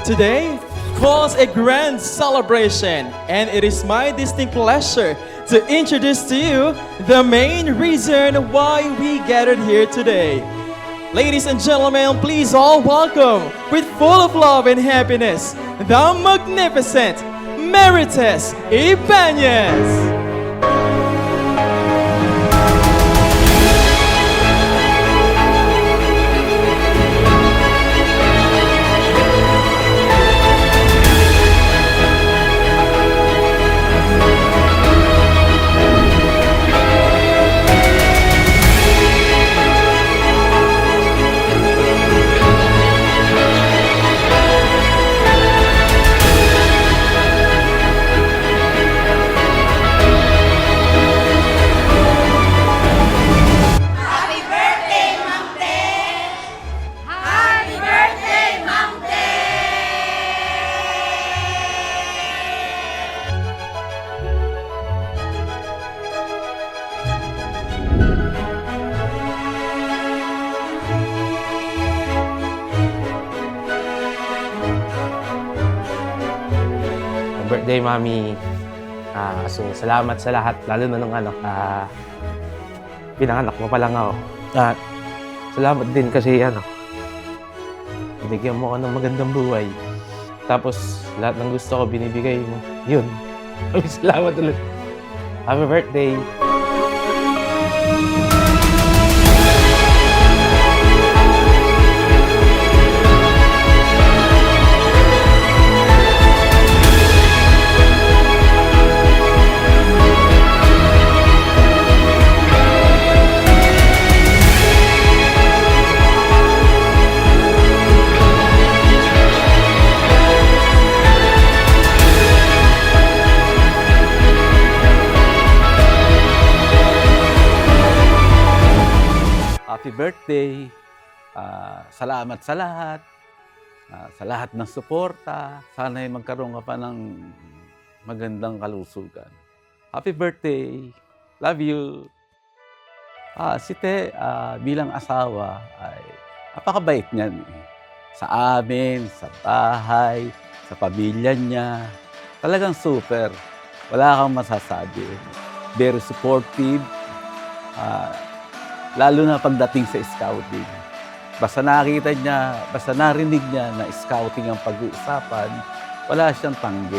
Today calls a grand celebration, and it is my distinct pleasure to introduce to you the main reason why we gathered here today. Ladies and gentlemen, please all welcome, with full of love and happiness, the magnificent Merites Ibanez. Birthday, Mami. So, salamat sa lahat, lalo na nung pinanganak mo pa lang ako. At salamat din kasi binigyan mo ako ng magandang buhay. Tapos, lahat ng gusto ko binibigay mo. Yun. Salamat ulit. Happy birthday. Happy birthday. Salamat sa lahat ng suporta. Sana'y magkaroon ka pa ng magandang kalusugan. Happy birthday. Love you. Si Te, bilang asawa, ay napakabait niyan. Sa amin, sa bahay, sa pamilya niya. Talagang super. Wala kang masasabi. Very supportive. Lalo na pagdating sa scouting. Basta nakita niya, basta narinig niya na scouting ang pag-uusapan, wala siyang tanggi.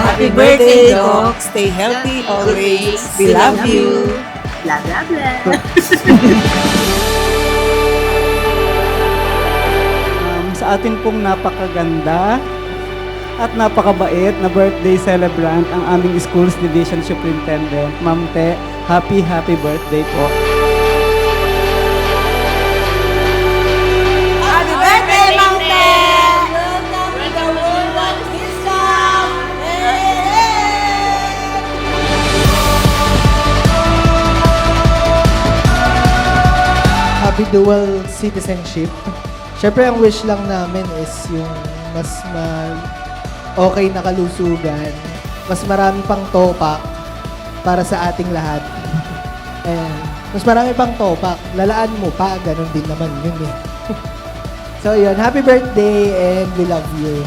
Happy birthday, Doc! Stay healthy always. We love you. Blah, blah, blah. Sa atin pong napakaganda at napakabait na birthday celebrant ang aming Schools Division Superintendent, Ma'am Te. Happy birthday po. Happy birthday, Ma'am Te! Welcome to the world of wisdom! Happy dual citizenship. Siyempre, ang wish lang namin is yung mas okay na kalusugan, mas marami pang topak para sa ating lahat. And mas marami pang topak, lalaan mo pa, ganun din naman yun eh. So yun, happy birthday and we love you.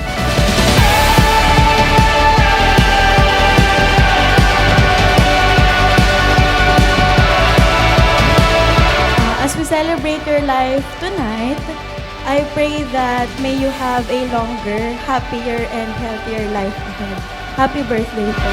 As we celebrate your life tonight, I pray that may you have a longer, happier, and healthier life ahead. Happy birthday po.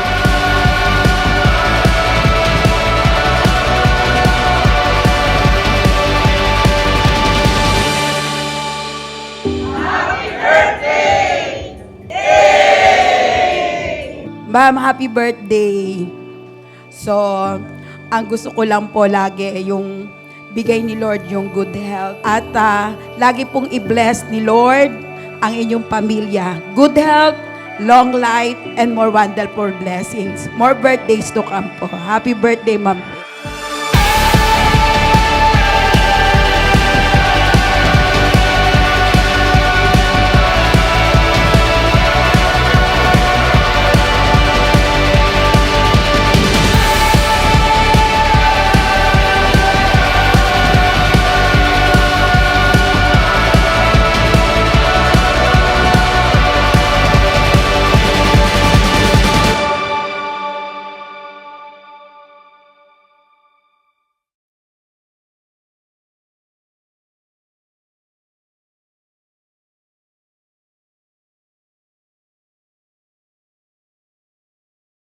Ma'am, happy birthday. So, ang gusto ko lang po lagi yung bigay ni Lord yung good health. At lagi pong i-bless ni Lord ang inyong pamilya. Good health, long life, and more wonderful blessings. More birthdays to come po. Happy birthday, Ma'am.